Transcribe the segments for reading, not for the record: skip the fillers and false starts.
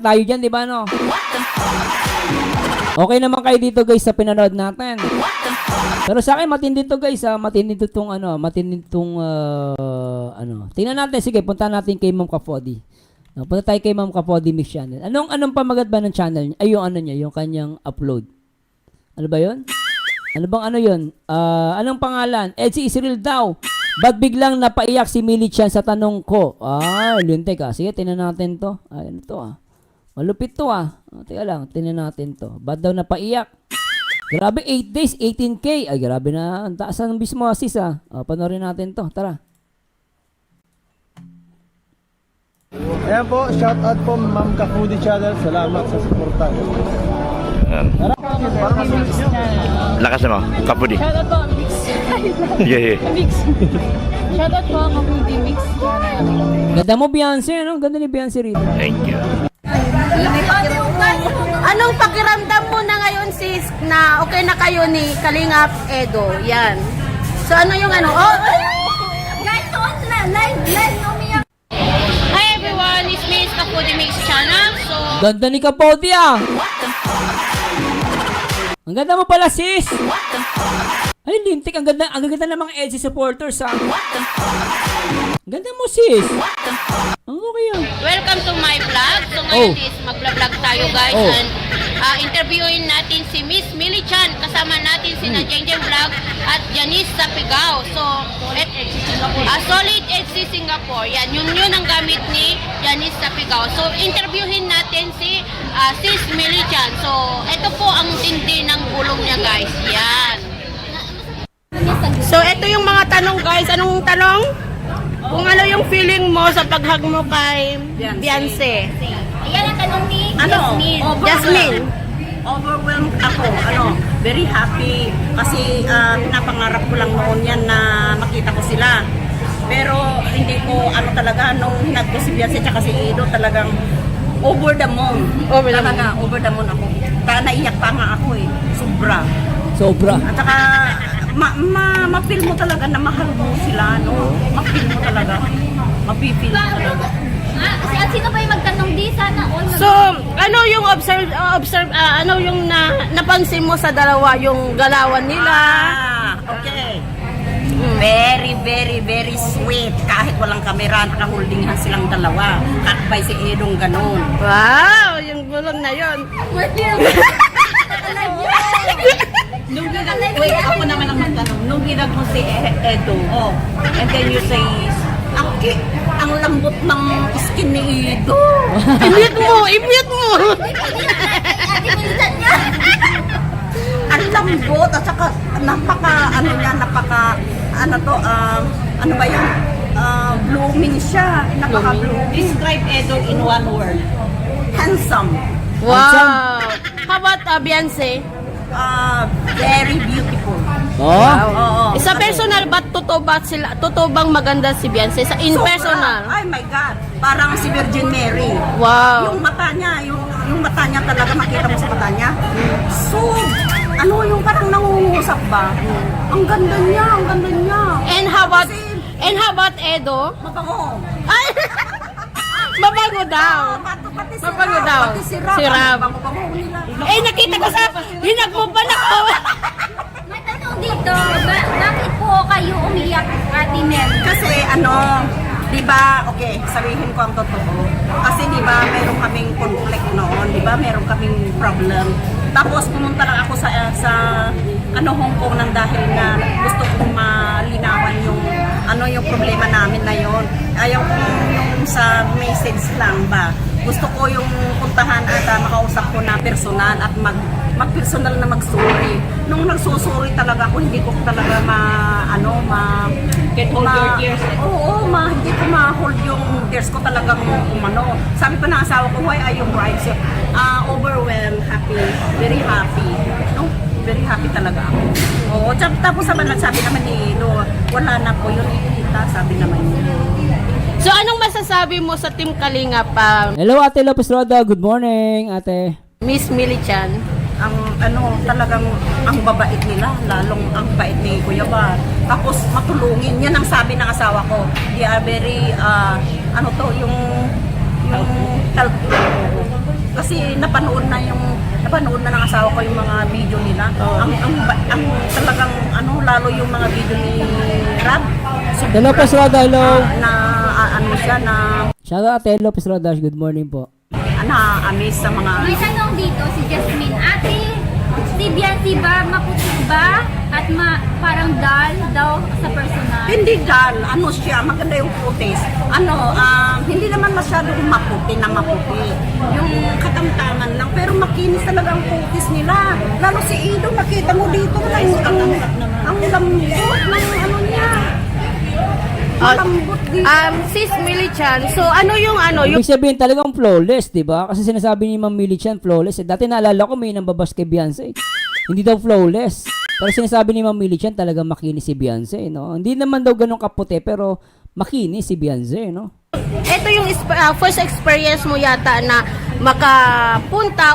tayo dyan, di ba, no? Okay naman kayo dito, guys, sa pinanood natin. Pero sa akin, matindi to, guys, ha? Matindi tong, Tingnan natin, sige, punta natin kay Ma'am Kapodi. Punta tayo kay Ma'am Kapodi Mix Channel. Anong pamagat ba ng channel niya? Ay, yung niya, yung kanyang upload. Ano ba yun? Ano bang yun? Anong pangalan? Edsy Israel daw. Ba't biglang napaiyak si Millie Chan sa tanong ko? Lintek ah. Sige, tingnan natin to. Ano to ah? Malupit to ah. Teka lang, tingnan natin to. Ba't daw napaiyak? Grabe, 8 days, 18K. Ay, grabe na. Ang taas ng mismo sis ah. Panoorin natin to. Tara. Ayan po, shout out po Ma'am Kapudi Channel. Salamat sa suporta. Lakas mo, Kapudi. Shoutout po, Mix. Yeah. Mix. Shoutout po, Kapudi Mix. Ganda mo, Beyonce, no? Ganda ni Beyonce rito. Thank you. Anong pakiramdam mo na ngayon, sis, na okay na kayo ni Kalingap Edo? Yan. So, ano yung ano? Oh, guys, on na. Live, umiyak. Hi everyone, it's me, Kapudi Mix Channel. So, Ganda ni Kapodi ah. Ang ganda mo pala, sis. Ay, lintik. Ang ganda ng mga Edsy supporters ah. Ang ganda mo, sis. Ang okay yan. welcome to my vlog. So, ngayon is mag-vlog tayo guys. Oh. And interviewin natin si Miss Millie Chan. Kasama natin si na Jeng Vlog at Janice Sapigao. So, Solid Edsy Singapore. Yan, yun ang gamit ni Janice Sapigao. So, interviewin natin si Sis Millie Chan. So, ito po ang tindi ng gulong niya guys. Yan. So, ito yung mga tanong, guys. Anong tanong? Kung ano yung feeling mo sa paghag mo kay Beyonce. Ayan ang tanong ni Jasmine. Overwhelmed ako, very happy kasi pinapangarap ko lang noon yan na makita ko sila. Pero hindi ko talaga nung hinag ko si Beyonce at si Edo talagang over the moon. Over the moon ako. Naiyak pa nga ako eh. Sobra. At saka ma-feel mo talaga na mahal mo sila, no? Ma-feel mo talaga. Ma-feel mo talaga. Sino ba yung magtanong di sana all? So, ano yung ano yung napansin mo sa dalawa, yung galawan nila? Okay. Very, very, very sweet. Kahit walang kamera, nakaholdinghan silang dalawa. Kakbay si Edong ganun. Wow, yung gulong na yun. Wait, ako naman ang magtanong. Nung ginag mo si Edo, and then you say, ang lambot ng skin ni Edo. I-mute mo! Ang lambot, at saka blooming siya. Napaka-blooming. Describe Edo in one word. Handsome. Wow! How about Beyonce? Very beautiful. Oh? Sa personal, totoo bang maganda si Beyonce? In Sobra. personal? Ay my God. Parang si Virgin Mary. Wow! Yung mata niya, yung mata niya talaga, makita mo sa mata niya. So, yung parang nangungusap ba? Ang ganda niya. And how about Edo? Mabango. Ay! Mabango daw. Pati si Mabango Rab. daw. Pati si Rab. Si Rab. Mabango nila. Nakita ko sa hinag mo ba na ako? May tanong dito, bakit po kayo umiyak, Ate Mel? Kasi di ba, okay, sabihin ko ang totoo. Kasi di ba, meron kaming conflict noon, di ba, meron kaming problem. Tapos pumunta lang ako sa Hong Kong nang dahil na gusto kong malinawan yung problema namin na yon. Ayaw ko yung sa message lang ba. Gusto ko yung puntahan at makausap ko na personal at mag-personal na mag-sorry. Nung nagsusuri talaga ako, hindi ko talaga Get hold your tears. Oo, hindi ko ma-hold yung tears ko talagang Sabi pa ng asawa ko, why are you crying? So, overwhelmed, happy, very happy. No? Very happy talaga ako. Oo, tapos sabi naman ni Ino, wala na po yun ikita, sabi naman niya. So, anong masasabi mo sa Team Kalinga pa? Hello, Ate Lopez Roda. Good morning, ate. Miss Millie Chan? Talagang ang babait nila, lalong ang bait ni Kuya Bar. Tapos matulungin, yan ang sabi ng asawa ko. They are very, health. Kasi napanood na ng asawa ko yung mga video nila. Ang talagang lalo yung mga video ni Rab. Hello, Pes Roda, hello. Ano siya na Shout out Ate Lopez Roda, good morning po. na-amaze sa mga May tanong dito si Jasmine. Ate, si Biancy ba maputi ba? At parang dull daw sa personal? hindi gal, siya, maganda yung putis. Hindi naman masyadong maputi. Yung katamtaman lang, pero makinis talaga ang putis nila. Lalo si Ido, nakita mo dito, ang lambot ng niya. Malambot dito. Sis Millie Chan, so ano yung Ibig sabihin talagang flawless, di ba? Kasi sinasabi ni Ma'am Millie Chan, flawless. Dati naalala ko may nambabas kay Beyonce. Hindi daw flawless. Pero sinasabi ni Ma'am Millie Chan talagang makinis si Beyonce, no? Hindi naman daw ganun kaputi, pero makinis si Beyonce, no? ito yung first experience mo yata na makapunta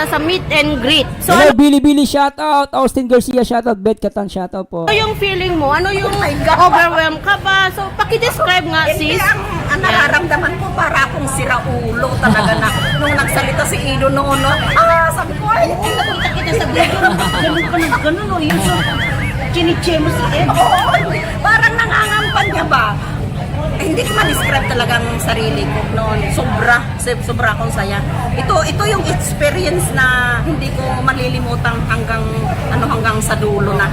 sa meet and greet. So Hello, Billy, shout out. Austin Garcia, shout out. Beth Catan, shout out po. ano yung feeling mo? Ano yung overwhelmed ka ba? So paki-describe nga Hindi, sis. ang nararamdaman ko para akong siraulo talaga na nung nagsalita si Ido noon, sabi ko, ay, nakita kita sa video, ganun ka na ganun, yung kiniche mo si Ed. Parang nangangampan niya ba? Hindi ko ma-describe talagang sarili ko noon. Sobra akong saya. Ito yung experience na hindi ko malilimutan hanggang sa dulo na.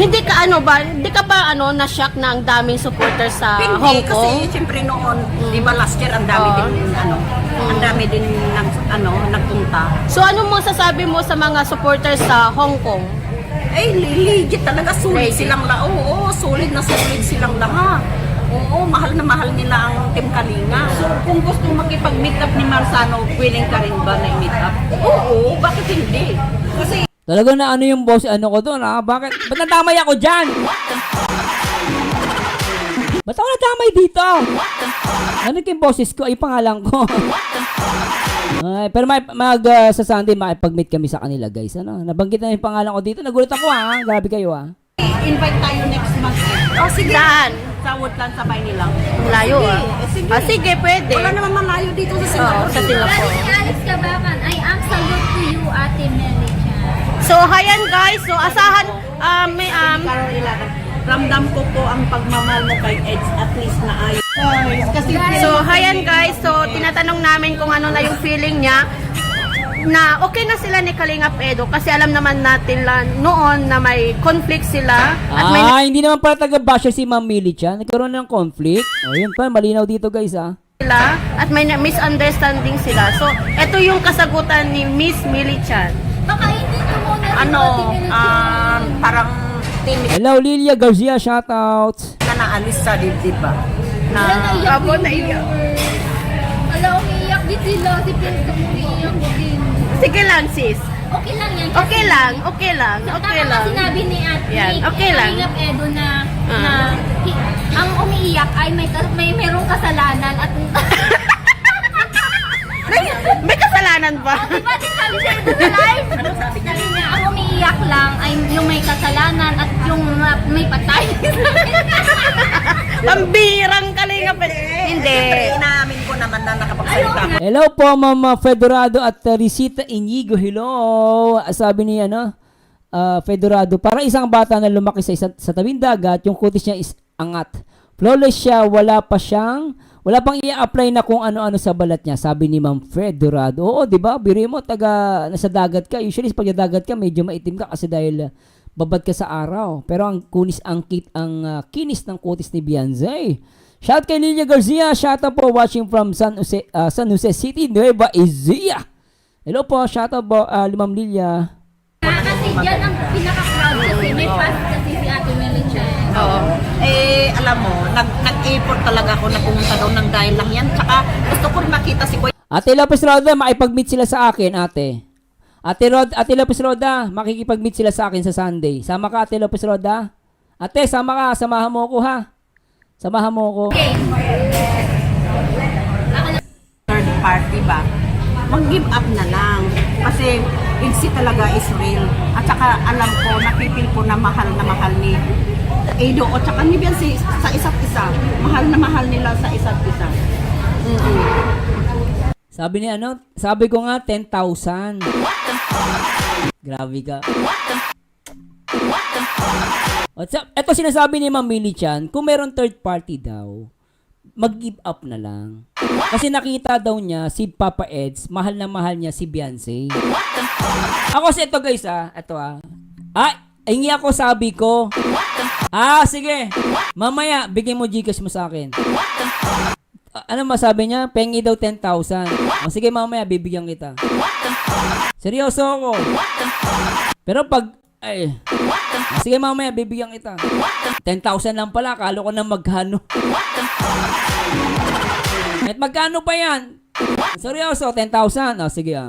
Hindi ka ba na-shock na ang daming supporters sa Hindi, Hong Kong? kasi siyempre noon, di ba last year ang dami din nagpunta. So ano mo sasabi mo sa mga supporters sa Hong Kong? Legit talaga, solid silang lahat. Oo, solid na solid silang lahat. Oo, mahal na mahal nila ang Team Kalinga. So, kung gusto makipag-meet up ni Marzano, willing ka rin ba na i-meet up? Oo, bakit hindi? Kasi Talaga na yung boss, ko doon, ha? Bakit? Ba't nadamay ako dyan? Ba't ako nadamay dito? Ano yung boses ko? Ay, pangalan ko. Ay, pero sa Sunday, makipag-meet kami sa kanila, guys. Nabanggit na yung pangalan ko dito. Nagulat ako, ha? Grabe kayo, ha? Invite tayo next month. sige. Saan? Sa Woodland, sabay nilang. Layo Sige. sige, pwede. Wala naman malayo dito sa Singapore. Sa Singapore. Si Alex Kabakan, I am salute to you, Ate Melly Chan. So, hayan guys. So, asahan, Carol Ilagan. Ramdam ko po ang pagmamahal mo kay Eds, at least na ayos. Kasi so, hayan guys. So, tinatanong namin kung ano na yung feeling niya na okay na sila ni Kalingap Edo kasi alam naman natin noon na may conflict sila at may Hindi naman pala taga-basher si Ma'am Millie Chan. Nagkaroon ng conflict. O, yun pa. Malinaw dito, guys, ha? sila at may misunderstanding sila. So, ito yung kasagutan ni Miss Millie Chan. Baka hindi ko muna rin, Ate Melly Chan. Parang timid Hello, Lilia Garcia, shout out. na naalis sa dibdib ba? Wala, naiyak Abo, din naiyak. yun. Wala, umiiyak din sila. Si Pinto umiiyak din. Sige lang, sis. Okay lang yan. Okay lang. Tama nga sinabi ni Ate Yan, okay lang. Kalingap Edo na ang umiiyak ay merong kasalanan at May kasalanan ba? di ba din sabi siya ito sa live? Ano sabi niya? Ang umiiyak lang ay yung may kasalanan at yung may patay. Pambirang Kalingap Edo. Hindi. Inamin ko naman na nakapagsalita ko. Hello po, Mama Fedorado at Risita Inigo. Hello. Sabi ni Fedorado, para isang bata na lumaki sa tabing dagat, yung kutis niya is angat. Flawless siya, wala pang i-apply na kung ano-ano sa balat niya, sabi ni Ma'am Fedorado. Oo, di ba? Biri mo, nasa dagat ka. Usually, pag dagat ka, medyo maitim ka kasi dahil babad ka sa araw. Pero ang kinis ng kutis ni Beyonce. Shout kay Lilia Garcia. Shout out po watching from San Jose City, Nueva Ecija. Hello po. Shout out po, Ma'am Lilia. Kasi dyan ang pinaka-crowd kasi may fast kasi si Ate Melly Chan. Oo. Alam mo, nag-effort talaga ako na pumunta doon ng dahil lang yan. Tsaka gusto ko rin makita si Kuya. Ate Lopez Roda, makipag-meet sila sa akin, ate. Ate Lopez Roda, makikipag-meet sila sa akin sa Sunday. Sama ka, Ate Lopez Roda? Ate, sama ka. Samahan mo ako, ha? Samahan mo ako. Third party ba? Mag-give up na lang. Kasi Igsi talaga is real. At saka alam ko, napipil ko na mahal ni Edo o tsaka ni Beyonce sa isa't isa. Mahal na mahal nila sa isa't isa. Sabi ni ano, sabi ko nga 10,000. Grabe ka. What's up? Ito sinasabi ni Ma'am Millie Chan, kung meron third party daw, mag-give up na lang. Kasi nakita daw niya si Papa Eds, mahal na mahal niya si Beyonce. Ako sa ito guys ito hingi ako sabi ko. Sige. Mamaya, bigyan mo Gcash mo sa akin. Ano masabi niya? Pengi daw 10,000. Sige mamaya, bibigyan kita. Seryoso ako. Pero pag, sige mamaya, bibigyan kita. 10,000 lang pala, akala ko na magkano. At magkano pa yan? Seryoso, 10,000. Sige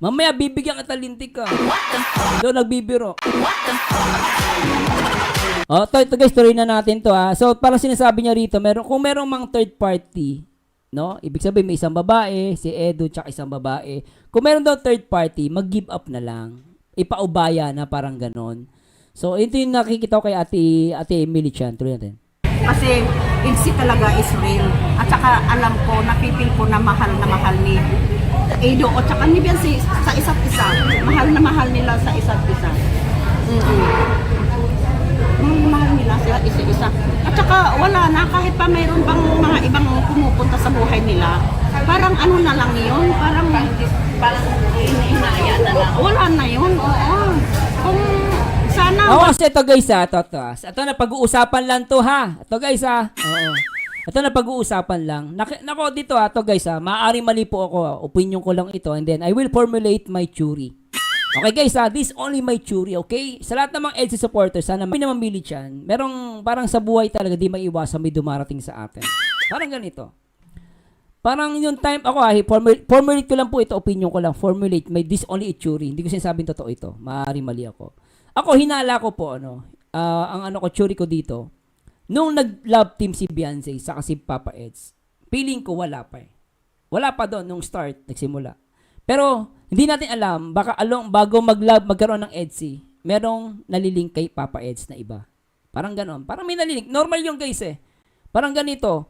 mamaya, bibigyan kita, lintik ka. Doon, nagbibiro. Ito guys, tuloy na natin to So, parang sinasabi niya rito, kung merong mang third party, no? Ibig sabihin may isang babae, si Edo, tsaka isang babae. Kung meron daw third party, mag-give up na lang. Ipaubaya na, parang ganon. So, ito yung nakikita ko kay Ate Millie Chan. Tuloy natin. Kasi Itzy talaga is real. At saka alam ko, napipil ko na mahal ni Edo o tsaka ni Beyonce sa isa't isa. Mahal na mahal nila sa isa't isa. Mahal nila sa isa-isa. At saka wala na, kahit pa mayroon bang mga ibang pumupunta sa buhay nila, parang ano na lang yun, parang hinaya na lang. Wala na yun, oo. Kung sana... Kasi ito guys ito na pag-uusapan lang to Ito guys Oo. Ito na pag-uusapan lang. Nako dito ito guys maaari mali po ako. Opinion ko lang ito and then I will formulate my theory. Okay guys this only my theory, okay? Sa lahat ng mga EDSA supporters, sana may naman Millie Chan, merong parang sa buhay talaga di maiwasan may dumarating sa atin. Parang ganito. Parang yung time, ako formulate ko lang po ito, opinion ko lang, formulate, may this only a theory. Hindi ko sinasabing totoo ito. Maaari mali ako. Ako, hinala ko po, ang theory ko dito, nung nag-love team si Beyonce sa si Papa Eds, feeling ko wala pa Wala pa doon nung start, nagsimula. Pero, hindi natin alam, baka bago magkaroon ng EDSI, merong nalilink kay Papa Eds na iba. Parang ganon. Parang may nalilink. Normal yung guys Parang ganito,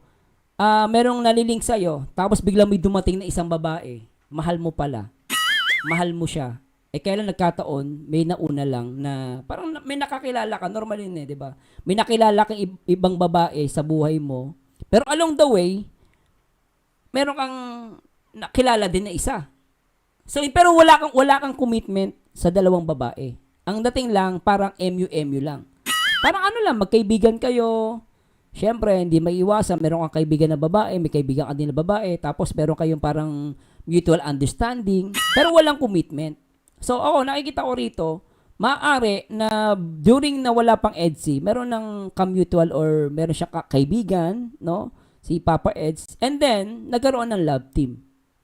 merong nalilink sa'yo, tapos biglang may dumating na isang babae, mahal mo pala. Mahal mo siya. Kailan nagkataon, may nauna lang na, parang may nakakilala ka, normal yun di ba? May nakilala kang ibang babae sa buhay mo, pero along the way, meron kang nakilala din na isa. So, pero wala kang commitment sa dalawang babae. Ang dating lang, parang MU lang. Parang magkaibigan kayo. Siyempre, hindi maiiwasan. Meron kang kaibigan na babae, may kaibigan ka din na babae, tapos meron kayong parang mutual understanding, pero walang commitment. So, nakikita ko rito, maaari na during na wala pang EDSI, meron ng ka-mutual or meron siya kaibigan, no? Si Papa Eds, and then, nagkaroon ng love team.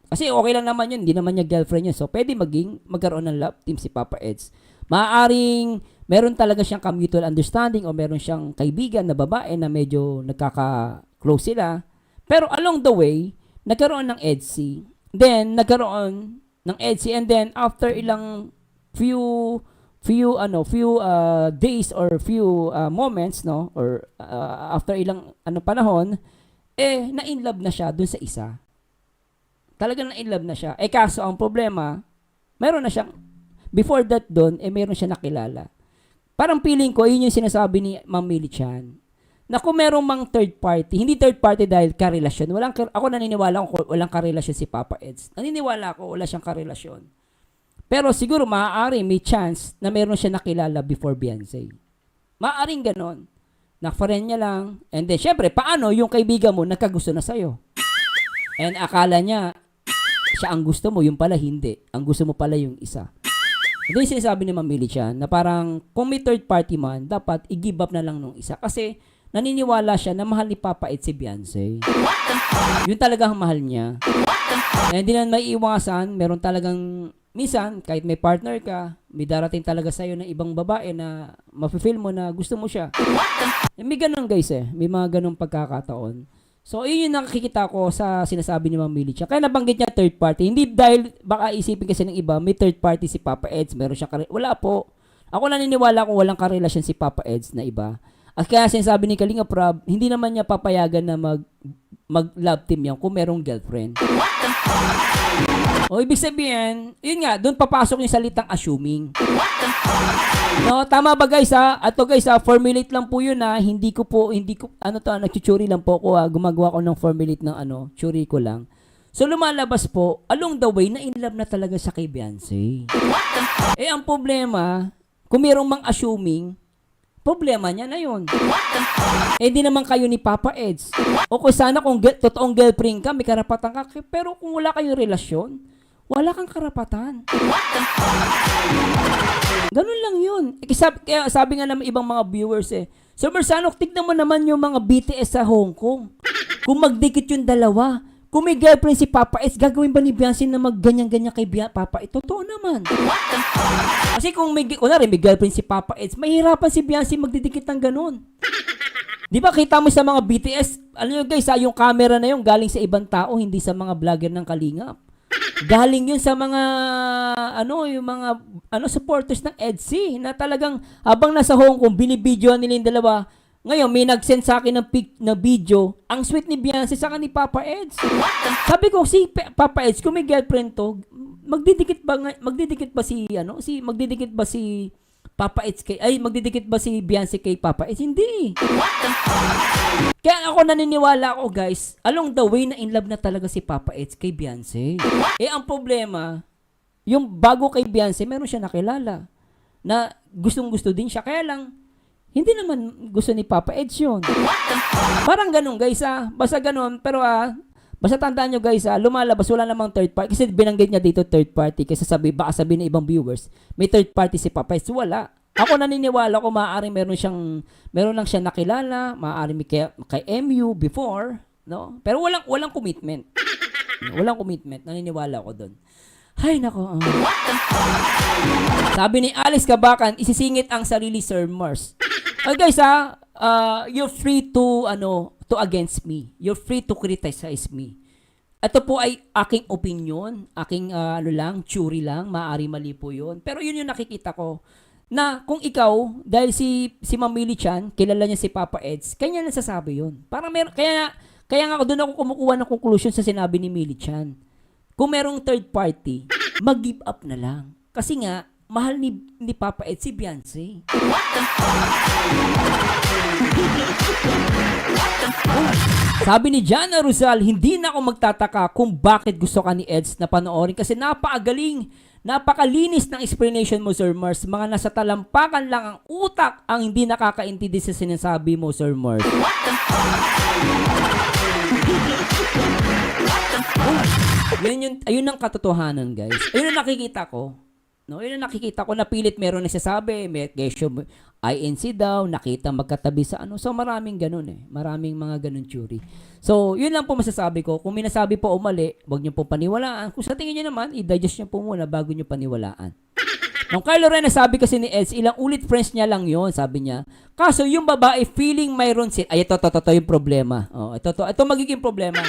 Kasi okay lang naman yun, hindi naman niya girlfriend yun. So, pwede magkaroon ng love team si Papa Eds. Maaaring meron talaga siyang ka-mutual understanding o meron siyang kaibigan na babae na medyo nagkaka-close sila. Pero along the way, nagkaroon ng EDSI. Then, nagkaroon ng EDSI and then after ilang few days or few moments, no? Or after ilang panahon, na-inlove na siya dun sa isa. Talagang na-inlove na siya. Kaso ang problema, meron na siyang, before that doon, meron siya nakilala. Parang feeling ko, yun yung sinasabi ni Ma'am Millie Chan, na kung merong mang third party, hindi third party dahil karelasyon. Ako naniniwala ko walang karelasyon si Papa Eds. Naniniwala ko wala siyang karelasyon. Pero siguro maaari may chance na meron siya nakilala before Beyonce. Maaaring ganon. Na-friend niya lang. And then, syempre, paano yung kaibigan mo nagkagusto na sa'yo? And akala niya, siya ang gusto mo, yung pala hindi. Ang gusto mo pala yung isa. Ito yung sinasabi ni Ma'am Millie Chan na parang kung may third party man, dapat i-give up na lang nung isa. Kasi naniniwala siya na mahal ni Papa Eds si Beyonce. Yun talagang mahal niya. Na hindi na maiiwasan, meron talagang, minsan, kahit may partner ka, may darating talaga sa'yo ng ibang babae na mafe-feel mo na gusto mo siya. May ganun guys may mga ganung pagkakataon. So, yun yung nakikita ko sa sinasabi ni Ma'am Millie Chan. Kaya nabanggit niya third party. Hindi dahil baka isipin kasi ng iba, may third party si Papa Eds, meron siyang wala po. Ako naniniwala kung walang karelasyon si Papa Eds na iba. At kaya sinasabi ni Kalinga Prab, hindi naman niya papayagan na mag-love team yan kung merong girlfriend. O ibig sabihin, yun nga, doon papasok yung salitang assuming. No, tama ba guys ha? Ato guys ha, formulate lang po yun ha. Hindi ko, nagchuchuri lang po ako ha. Gumagawa ko ng formulate ng churi ko lang. So lumalabas po, along the way, na in love na talaga siya kay Beyonce. Ang problema, kung mayroong mang assuming, problema niya na yun. Di naman kayo ni Papa Eds. O kung sana kung totoong girlfriend ka, may karapatan ka. Pero kung wala kayong relasyon, wala kang karapatan. Ganun lang yun. Kaya sabi nga ng ibang mga viewers So Marsanok, tignan mo naman yung mga BTS sa Hong Kong. Kung magdikit yung dalawa, kung may girlfriend si Papa Eds, gagawin ba ni Beyonce na magganyan-ganyan kay Papa Eds? Totoo naman. Kasi kung may girlfriend si Papa Eds, mahirapan si Beyonce magdidikit ng ganun. Di ba kita mo sa mga BTS, alam nyo guys, yung camera na yun galing sa ibang tao, hindi sa mga vlogger ng Kalingap. Galing yun sa mga supporters ng EDC na talagang habang nasa Hong Kong, binibidyoan nila yung dalawa. Ngayon, may nag-send sa akin ng video, ang sweet ni Beyonce sa ni Papa Eds. Sabi ko, si Papa Eds, kung may girlfriend to, magdidikit ba si Papa Eds magdidikit ba si Beyonce kay Papa Eds? Hindi. Kaya ako naniniwala ako guys, along the way na in love na talaga si Papa Eds kay Beyonce. Ang problema, yung bago kay Beyonce, meron siya nakilala na gustong-gusto din siya. Kaya lang, hindi naman gusto ni Papa Eds yun. Parang ganun guys basta ganun. Pero basta tandaan nyo guys lumalabas, wala namang third party. Kasi binanggit niya dito third party. Kasi baka sabihin ng ibang viewers, may third party si Papa Eds. Wala. Ako naniniwala ko maaaring meron lang siya nakilala, maaaring kay MU before, no? Pero walang commitment. Walang commitment. Naniniwala ko doon. Hay nako. Sabi ni Alice Kabakan, isisingit ang sarili Sir Mars. Guys you're free to against me. You're free to criticize me. Ito po ay aking opinion, aking theory lang, maaari mali po 'yun. Pero 'yun yung nakikita ko na kung ikaw, dahil si Ma'am Millie Chan, kilala niya si Papa Eds, kanya nasasabi 'yun. Parang kaya nga doon ako kumukuha ng conclusion sa sinabi ni Millie Chan. Kung merong third party, mag-give up na lang. Kasi nga, mahal ni Papa Eds si Beyonce. Sabi ni Jana Rosal, hindi na ako magtataka kung bakit gusto ka ni Eds na panoorin kasi napakagaling, napakalinis ng explanation mo, Sir Mars. Mga nasa talampakan lang ang utak ang hindi nakakaintindi sa sinasabi mo, Sir Mars. Ayun ang katotohanan, guys. Ayun ang nakikita ko. No, yun ang nakikita ko na pilit meron nagsasabi, may gesyo INC daw, nakita magkatabi sa So maraming ganun Maraming mga ganun theory. So, yun lang po masasabi ko. Kung may nasabi po o mali, huwag niyo po paniwalaan. Kung sa tingin niyo naman, i-digest niyo po muna bago niyo paniwalaan. Nung kay Lorena, sabi kasi ni Eds, ilang ulit friends niya lang yon, sabi niya. Kaso yung babae feeling mayroon ito yung problema. Ito magiging problema.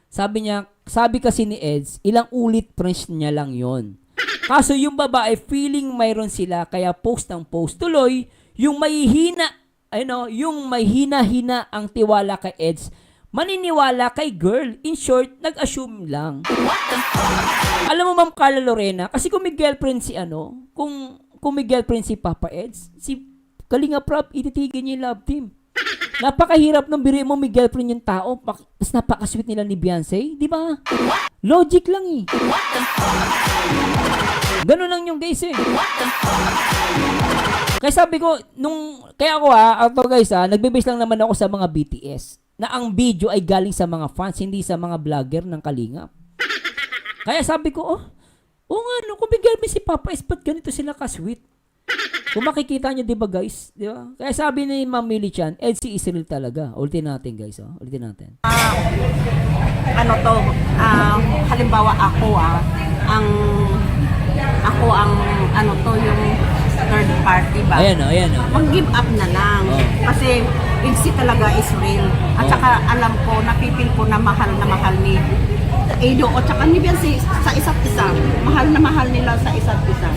Sabi kasi ni Eds, ilang ulit friends niya lang yon. Kaso yung babae, feeling mayroon sila, kaya post ng post. Tuloy, yung may hina ang tiwala kay Eds, maniniwala kay girl. In short, nag-assume lang. Alam mo, Ma'am Carla Lorena, kasi kung may girlfriend kung may girlfriend si Papa Eds, si Kalinga Prab, ititigil niya yung love team. Napakahirap nung biri mo may girlfriend yung tao, tapos napaka-sweet nila ni Beyonce, di ba? Logic lang Ganun lang yung guys Kaya sabi ko, nagbe-base lang naman ako sa mga BTS, na ang video ay galing sa mga fans, hindi sa mga vlogger ng Kalingap. Kaya sabi ko, kung may girlfriend si Papa Eds, ba't ganito sila ka-sweet? Kung makikita nyo, di ba guys? Di ba? Kaya sabi ni Ma'am Millie Chan, EDC is real talaga. Ulitin natin guys. Ulitin natin. Halimbawa yung third party ba? Ayan. Mag-give up na lang. Kasi EDC talaga is real. At saka alam ko, napipil ko na mahal ni Edo o tsaka ni Beyonce sa isa't isa. Mahal na mahal nila sa isa't isa.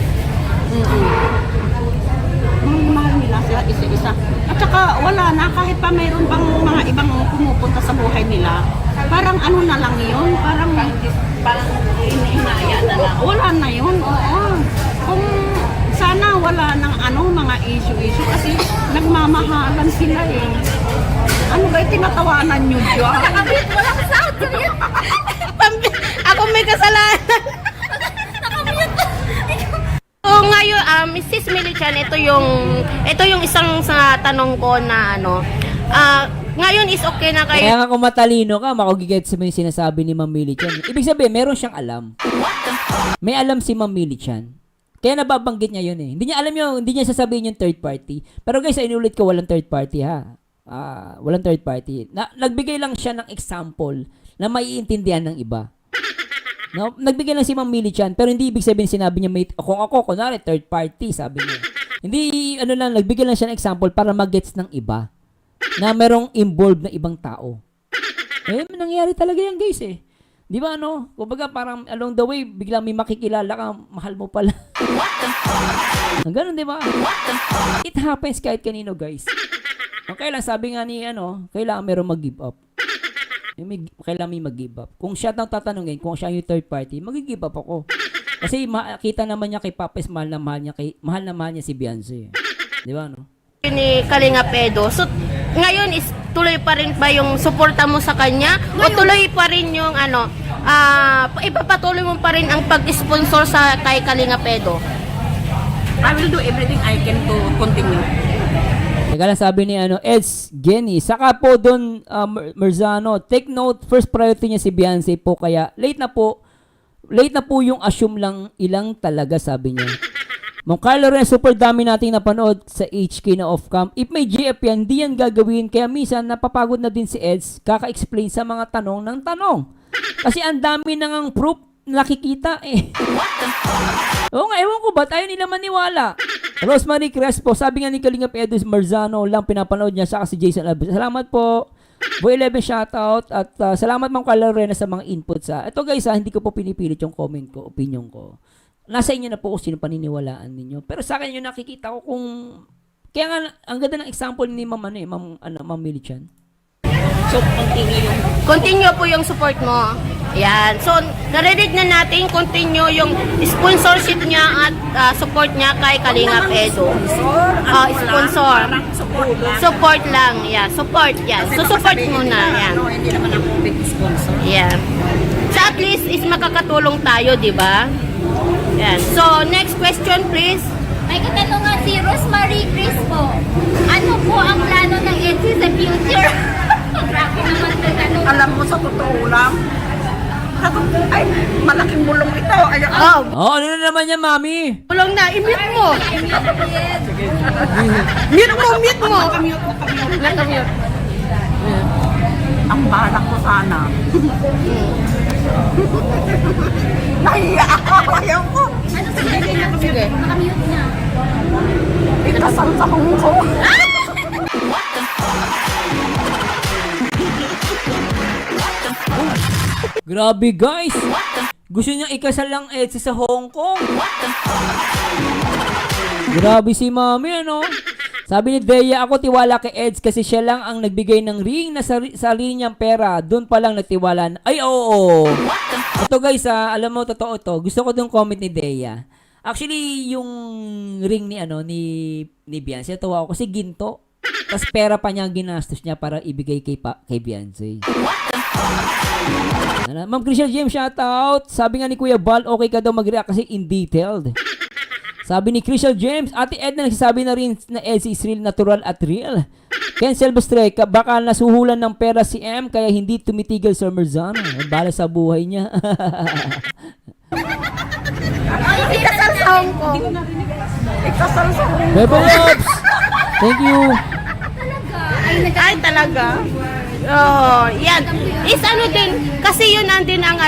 Mahal na mahal nila na sila isa-isa. At saka wala na, kahit pa mayroon pang mga ibang pumupunta sa buhay nila, parang ano na lang yun, parang hinaya na lang. Wala na yun, oo. Kung sana wala ng mga issue kasi nagmamahalan sila eh. Ano ba yung tinatawanan nyo dyan? Walang sound. Ako may kasalanan. So ngayon, Mrs. Milichan, ito yung isang sa tanong ko na ngayon is okay na kayo. Kaya nga kung matalino ka, makagigets mo yung sinasabi ni Ma'am Millie Chan. Ibig sabihin, meron siyang alam. May alam si Ma'am Millie Chan. Kaya nababanggit niya yun eh. Hindi niya alam hindi niya sasabihin yung third party. Pero guys, inulit ko, walang third party ha. Walang third party. Nagbigay lang siya ng example na maiintindihan ng iba. No? Nagbigay lang si Ma'am Millie Chan, pero hindi ibig sabihin sinabi niya, kung ako, kunwari, third party, sabi niya. Hindi, nagbigay lang siya ng example para mag-gets ng iba na merong involved na ibang tao. Eh, nangyari talaga yan, guys eh. Di ba kumbaga parang along the way, biglang may makikilala ka, mahal mo pala. Ganun, di ba? It happens kahit kanino, guys. Okay lang, sabi nga ni, kailangan merong mag-give up. Kailangan may mag-give up. Kung siya nang tatanungin, kung siya yung third party, mag-give up ako. Kasi makita naman niya kay Papes, mahal na mahal niya si Beyonce. Di ba, Ni Kalinga Edo. So, ngayon is tuloy pa rin ba yung suporta mo sa kanya? O tuloy pa rin yung ipapatuloy mo pa rin ang pag-sponsor sa kay Kalinga Edo? I will do everything I can to continue. Teka lang, sabi ni Eds Genny. Saka po doon, Merzano, take note, first priority niya si Beyonce po, kaya late na po yung assume lang ilang talaga, sabi niya. Mong Carlo rin, super dami nating napanood sa HK na off-cam. If may GF yan, di yan gagawin. Kaya minsan, napapagod na din si Eds kaka-explain sa mga tanong ng tanong. Kasi ang dami nang proof nakikita eh. Oo nga, ewan ko ba, tayo nila maniwala. Rosemary Crespo, sabi nga ni Kalinga Edo Marzano lang pinapanood niya, saka si Jason Alves. Salamat po. Boy 11 shoutout at salamat Ma'am Carla Rena sa mga inputs. Ito guys, hindi ko po pinipilit yung comment ko, opinion ko. Nasa inyo na po kung sino paniniwalaan ninyo. Pero sa akin yung nakikita ko kung kaya nga ang ganda ng example ni Ma'am Millie Chan. So, Continue po yung support mo. Yan. So, narinig na natin continue yung sponsorship niya at support niya kay Kalinga Edo. Sponsor. Support lang. Yeah, support. Yeah. So, support muna. Yan. Hindi naman ako big sponsor. Yeah. So, at least is makakatulong tayo, di ba? Yan. So, next question please. May katanungan si Rosemary Crispo. Ano po ang plano ng EDSA sa future? Grabe naman ito tanong. Alam mo, sa totoo lang, ay, malaking bulong ito. Ayan, Ano na naman yan, Mami? Tulong na, i-mute mo. Mute mo. Nakamute. ang balak ko sana. Nahiya ako. Ayaw ko. Ano sa kanya? Sige. Nakamute na. Ikasal sa Hong Kong. Grabe guys! Gusto niya ikasal lang Etsy sa Hong Kong. Grabe si Mami, ano? Sabi ni Deya, ako tiwala kay Eds kasi siya lang ang nagbigay ng ring na sarili niyang pera. Doon pa lang nagtiwala. Ay, oo. Ito guys, alam mo, totoo to. Gusto ko yung comment ni Deya. Actually, yung ring ni Beyonce, tawa ako kasi ginto. Tapos pera pa niya ang ginastos niya para ibigay kay Beyonce. Ma'am Christian James, shoutout. Sabi nga ni Kuya Bal, okay ka daw mag-react kasi in detailed. Sabi ni Christian James, Ate Edna nagsasabi na rin na Elsie is real, natural at real. Ken Silvestre, baka nasuhulan ng pera si M kaya hindi tumitigil sa Merzano. Bala sa buhay niya. Ikasal sa Hong Kong. Ikasal sa Hong Kong. Bebe Loves! Thank you. Ay, talaga. Oh, yan. Is ano din, kasi yun din ang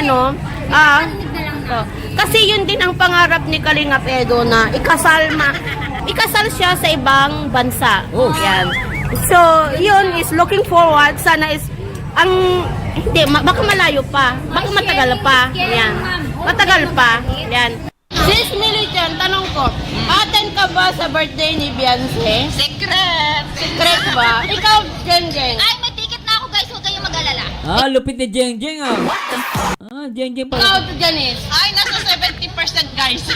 kasi yun din ang pangarap ni Kalinga Edo na ikasal siya sa ibang bansa. Oh. Yan. So, yun is looking forward. Sana is, baka malayo pa. Baka matagal pa. Yan. Matagal pa. Yan. Si Miss Milichan, tanong ko, attend ka ba sa birthday ni Beyonce? Secret! Secret ba? Ikaw, Jeng Jeng. Ay, may ticket na ako guys, huwag kayong mag-alala. Lupit ni Jeng Jeng Jeng Jeng Ikaw, pala. Janice. Ay, nasa 70% guys.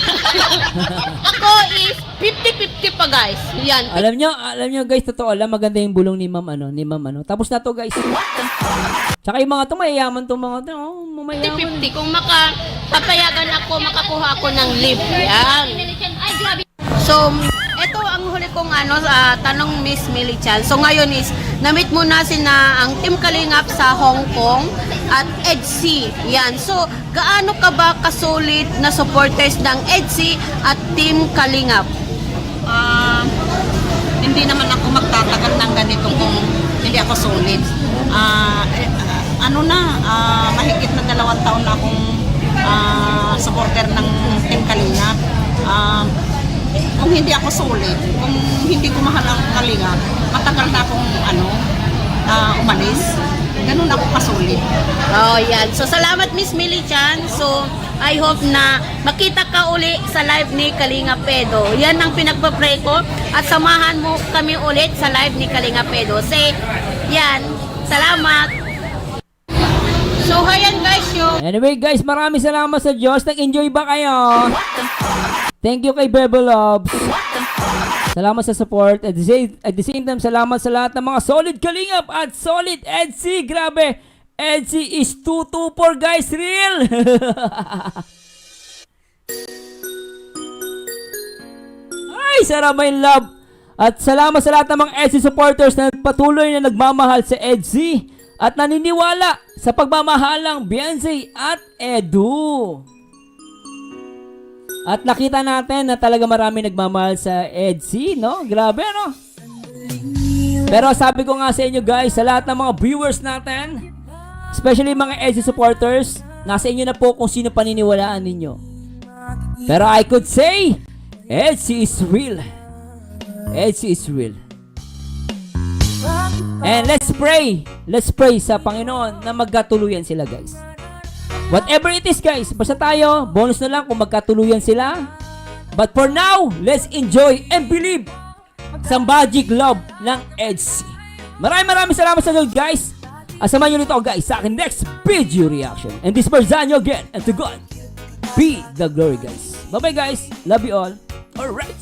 Ako is 50-50 pa, guys. Yan, Alam nyo guys, totoo lang, maganda yung bulong ni ma'am Tapos na to guys. Tsaka yung mga to, mayayaman to mga to. Mayayaman. 50-50. Kung papayagan ako, makakuha ako ng lift. Yan. Ay, grabe. So, ito ang huli kong tanong Miss Milichan. So, ngayon is, na-meet mo na ang Team Kalingap sa Hong Kong at EDC. Yan. So, gaano ka ba kasulit na supporters ng EDC at Team Kalingap? Hindi naman ako magtatagal ng ganito kung hindi ako solid. Mahigit na 2 taon na akong supporter ng Team Kalingap. Kung hindi ako solid, kung hindi ko mahal ang Kalingap, matagal na akong umalis. Ganun ako kasolid. Oh, yan. So, salamat Miss Milichan. So, I hope na makita ka uli sa live ni Kalinga Pedo. Yan ang pinagpa-pray ko. At samahan mo kami ulit sa live ni Kalinga Pedo. Say, yan. Salamat. So, ayan guys yung Anyway guys, maraming salamat sa Diyos. Nag-enjoy ba kayo? Thank you kay Bebe Loves. Salamat sa support. At the same time, salamat sa lahat ng mga solid Kalingap at solid EDC. Grabe. EDC is 224 guys. Real. Ay, sarap may love. At salamat sa lahat ng mga EDC supporters na patuloy na nagmamahal sa EDC at naniniwala sa pagmamahalang Beyonce at Edu. At nakita natin na talaga marami nagmamahal sa EDC, no? Grabe, no? Pero sabi ko nga sa inyo guys, sa lahat ng mga viewers natin, especially mga EDC supporters, nasa inyo na po kung sino paniniwalaan ninyo. Pero I could say, EDC is real. EDC is real. And let's pray sa Panginoon na magkatuluyan sila guys. Whatever it is guys, basta tayo, bonus na lang kung magkatuluyan sila. But for now, let's enjoy and believe sa magic love ng EDC. Maraming salamat sa Lord guys. Asamahan nyo nito guys sa akin next video reaction. And this Barzanyo again, and to God be the glory guys. Bye bye guys, love you all. Alright.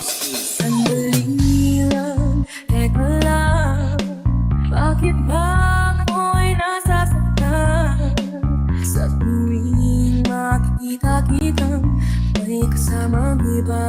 Sandali lang, teka lang, bakit ba ako'y nasasaktan? Sa tuwing makikita kitang may kasamang iba.